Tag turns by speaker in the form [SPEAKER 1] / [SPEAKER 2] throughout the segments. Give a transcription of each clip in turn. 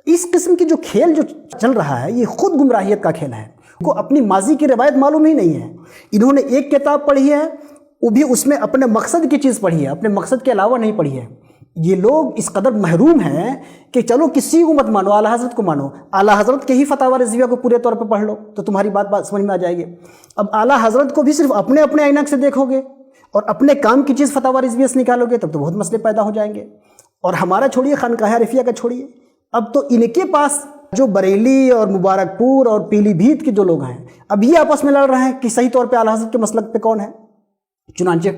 [SPEAKER 1] اس قسم کی جو کھیل جو چل رہا ہے یہ خود گمراہیت کا کھیل ہے. ان کو اپنی ماضی کی روایت معلوم ہی نہیں ہے. انہوں نے ایک کتاب پڑھی ہے وہ بھی اس میں اپنے مقصد کی چیز پڑھی ہے, اپنے مقصد کے علاوہ نہیں پڑھی ہے. یہ لوگ اس قدر محروم ہیں کہ چلو کسی کو مت مانو, اعلیٰ حضرت کو مانو, اعلیٰ حضرت کے ہی فتاوی رضویہ کو پورے طور پہ پڑھ لو تو تمہاری بات سمجھ میں آ جائے گی. اب اعلیٰ حضرت کو بھی صرف اپنے اپنے عینک سے دیکھو گے اور اپنے کام کی چیز فتاوی رضویہ سے نکالو گے تب تو بہت مسئلے پیدا ہو جائیں گے. اور ہمارا چھوڑیے, خانقاہ عارفیہ کا چھوڑیے, اب تو ان کے پاس جو بریلی اور مبارک پور اور پیلی بھیت کے جو لوگ ہیں اب یہ آپس میں لڑ رہے ہیں کہ صحیح طور پہ اعلیٰ حضرت کے مسلک پہ کون ہے. چنانچہ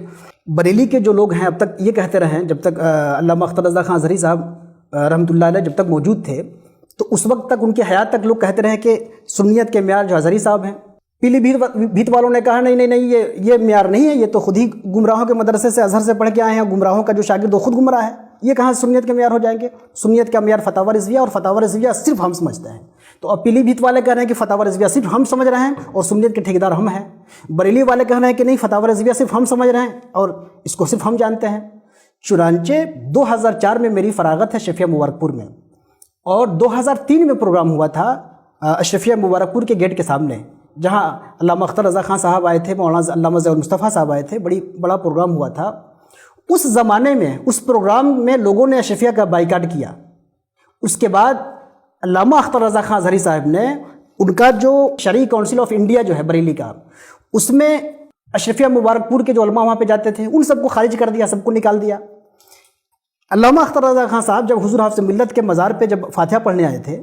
[SPEAKER 1] بریلی کے جو لوگ ہیں اب تک یہ کہتے رہے ہیں, جب تک علامہ اختر رضا خان ازہری صاحب رحمۃ اللہ علیہ جب تک موجود تھے تو اس وقت تک ان کی حیات تک لوگ کہتے رہے کہ سنیت کے معیار جو ازہری صاحب ہیں. پیلی بھیت والوں نے کہا نہیں یہ معیار نہیں ہے, یہ تو خود ہی گمراہوں کے مدرسے سے ازہر سے پڑھ کے آئے ہیں, گمراہوں کا جو شاگرد وہ خود گمراہ ہے, یہ کہاں سنیت کے معیار ہو جائیں گے. سنیت کا معیار فتاوی رضویہ اور فتاوی رضویہ صرف ہم سمجھتے ہیں. تو اب پیلی بھیت والے کہہ رہے ہیں کہ فتاوی رضویہ صرف ہم سمجھ رہے ہیں اور سنیت کے ٹھیکیدار ہم ہیں. بریلی والے کہہ رہے ہیں کہ نہیں, فتاوی رضویہ صرف ہم سمجھ رہے ہیں اور اس کو صرف ہم جانتے ہیں. چنانچہ 2004 میں میری فراغت ہے اشرفیہ مبارک پور میں, اور 2003 میں پروگرام ہوا تھا اشرفیہ مبارک پور کے گیٹ کے سامنے, جہاں علامہ اختر رضا خان صاحب آئے تھے, مولانا علامہ ضیاء المصطفیٰ صاحب آئے تھے. بڑا پروگرام ہوا تھا. اس زمانے میں اس پروگرام میں لوگوں نے اشرفیہ کا بائیکاٹ کیا. اس کے بعد علامہ اختر رضا خان ازہری صاحب نے ان کا جو شرعی کونسل آف انڈیا جو ہے بریلی کا, اس میں اشرفیہ مبارک پور کے جو علماء وہاں پہ جاتے تھے ان سب کو خارج کر دیا, سب کو نکال دیا. علامہ اختر رضا خان صاحب جب حضور حافظ ملت کے مزار پہ جب فاتحہ پڑھنے آئے تھے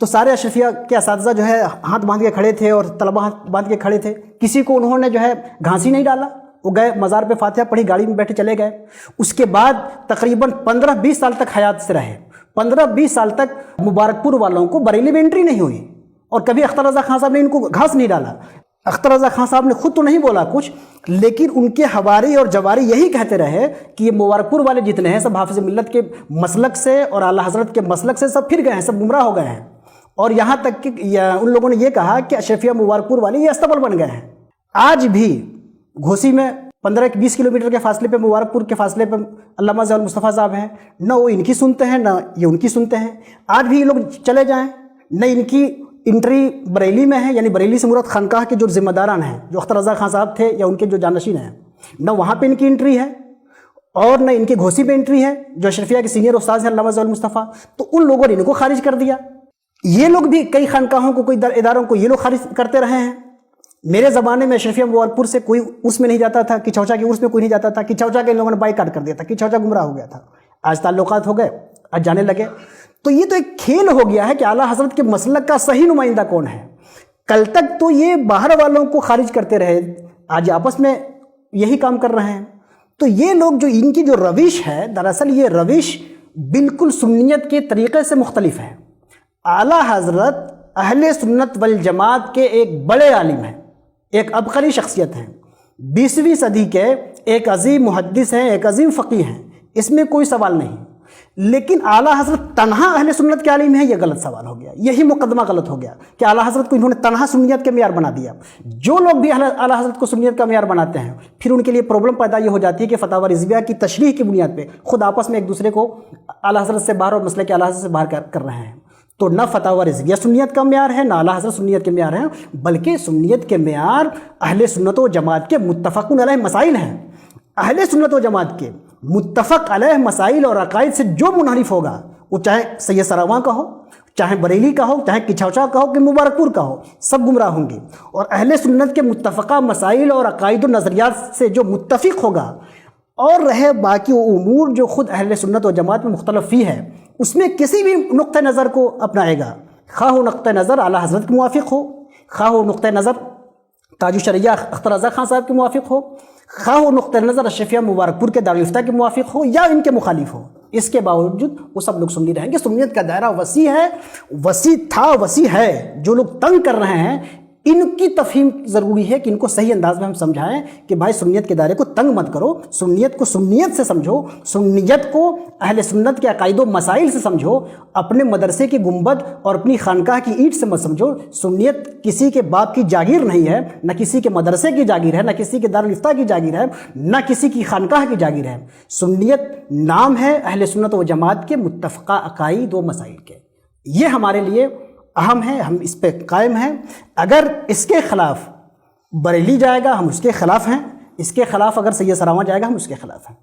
[SPEAKER 1] تو سارے اشرفیہ کے اساتذہ جو ہے ہاتھ باندھ کے کھڑے تھے اور طلبہ ہاتھ باندھ کے کھڑے تھے. کسی کو انہوں نے جو ہے گھانسی نہیں ڈالا, وہ گئے مزار پہ فاتحہ پڑھی, گاڑی میں بیٹھے چلے گئے. اس کے بعد تقریباً 15-20 سال تک حیات سے رہے. 15-20 سال تک مبارک پور والوں کو بریلی میں انٹری نہیں ہوئی اور کبھی اختر رضا خان صاحب نے ان کو گھاس نہیں ڈالا. اختر رضا خان صاحب نے خود تو نہیں بولا کچھ, لیکن ان کے حواری اور جواری یہی کہتے رہے کہ یہ مبارک پور والے جتنے ہیں سب حافظ ملت کے مسلک سے اور اعلیٰ حضرت کے مسلک سے سب پھر گئے ہیں, سب گمراہ ہو گئے ہیں. اور یہاں تک کہ ان لوگوں نے یہ کہا کہ اشرفیہ مبارک پور والے یہ استبل بن گئے ہیں. آج بھی گھوسی میں 15-20 کلومیٹر کے فاصلے پہ, مبارک پور کے فاصلے پہ علامہ ضیاء المصطفیٰ صاحب ہیں, نہ وہ ان کی سنتے ہیں نہ یہ ان کی سنتے ہیں. آج بھی یہ لوگ چلے جائیں, نہ ان کی انٹری بریلی میں ہے, یعنی بریلی سے مراد خانقاہ کے جو ذمہ داران ہیں جو اختر رضا خان صاحب تھے یا ان کے جو جانشین ہیں, نہ وہاں پہ ان کی انٹری ہے اور نہ ان کے گھوسی پہ انٹری ہے جو اشرفیہ کے سینئر استاد ہیں علامہ ضیاء المصطفیٰ. تو ان لوگوں نے ان کو خارج کر دیا. یہ لوگ بھی کئی خانقاہوں کو, کوئی اداروں کو یہ لوگ خارج کرتے رہے ہیں. میرے زمانے میں اشرفیہ مبارک پور سے کوئی اس میں نہیں جاتا تھا, کچھوچا کے عرس میں کوئی نہیں جاتا تھا. کچھوچا کے لوگوں نے بائیکاٹ کر دیا تھا, کچھوچا گمراہ ہو گیا تھا. آج تعلقات ہو گئے, آج جانے لگے. تو یہ تو ایک کھیل ہو گیا ہے کہ اعلیٰ حضرت کے مسلک کا صحیح نمائندہ کون ہے. کل تک تو یہ باہر والوں کو خارج کرتے رہے, آج آپس میں یہی کام کر رہے ہیں. تو یہ لوگ جو ان کی جو روش ہے, دراصل یہ روش بالکل سنیت کے طریقے سے مختلف ہے. اعلیٰ حضرت اہل سنت والجماعت کے ایک بڑے عالم ہیں, ایک عبقری شخصیت ہیں, 20ویں صدی کے ایک عظیم محدث ہیں, ایک عظیم فقیہ ہیں, اس میں کوئی سوال نہیں. لیکن اعلیٰ حضرت تنہا اہل سنت کے عالم ہیں, یہ غلط سوال ہو گیا. یہی مقدمہ غلط ہو گیا کہ اعلیٰ حضرت کو انہوں نے تنہا سنیت کے معیار بنا دیا. جو لوگ بھی اعلیٰ حضرت کو سنیت کا معیار بناتے ہیں پھر ان کے لیے پرابلم پیدا یہ ہو جاتی ہے کہ فتاوی رضویہ کی تشریح کی بنیاد پہ خود آپس میں ایک دوسرے کو اعلیٰ حضرت سے باہر اور مسئلے کے اعلیٰ حضرت سے باہر کر رہے ہیں. تو نہ فتاوی رضویہ سنیت کا معیار ہے, نہ اعلیٰ حضرت سنیت کے معیار ہیں, بلکہ سنیت کے معیار اہل سنت و جماعت کے متفق علیہ مسائل ہیں. اہل سنت و جماعت کے متفق علیہ مسائل اور عقائد سے جو منحرف ہوگا, وہ چاہے سید سراواں کا ہو, چاہے بریلی کا ہو, چاہے کچھوچا کا ہو کہ مبارک پور کا ہو, سب گمراہ ہوں گے. اور اہل سنت کے متفقہ مسائل اور عقائد و نظریات سے جو متفق ہوگا اور رہے باقی امور جو خود اہل سنت و جماعت میں مختلف فی ہے, اس میں کسی بھی نقطہ نظر کو اپنائے گا, خواہ وہ نقطہ نظر اعلیٰ حضرت کے موافق ہو, خواہ وہ نقطہ نظر تاج الشریعہ اختر رضا خان صاحب کے موافق ہو, خواہ وہ نقطہ نظر اشرفیہ مبارک پور کے دارالافتاء کے موافق ہو یا ان کے مخالف ہو, اس کے باوجود وہ سب لوگ سنی رہیں گے. سنیت کا دائرہ وسیع ہے, وسیع تھا, وسیع ہے. جو لوگ تنگ کر رہے ہیں ان کی تفہیم ضروری ہے کہ ان کو صحیح انداز میں ہم سمجھائیں کہ بھائی سنیت کے دائرے کو تنگ مت کرو, سنیت کو سنیت سے سمجھو, سنیت کو اہل سنت کے عقائد و مسائل سے سمجھو, اپنے مدرسے کی گنبد اور اپنی خانقاہ کی اینٹ سے مت سمجھو. سنیت کسی کے باپ کی جاگیر نہیں ہے, نہ کسی کے مدرسے کی جاگیر ہے, نہ کسی کے دارالافتاء کی جاگیر ہے, نہ کسی کی خانقاہ کی جاگیر ہے. سنیت نام ہے اہل سنت و جماعت کے متفقہ عقائد و مسائل کے. یہ ہمارے لیے اہم ہے، ہم اس پہ قائم ہیں۔ اگر اس کے خلاف بریلی جائے گا ہم اس کے خلاف ہیں، اس کے خلاف اگر سید سراواں جائے گا ہم اس کے خلاف ہیں۔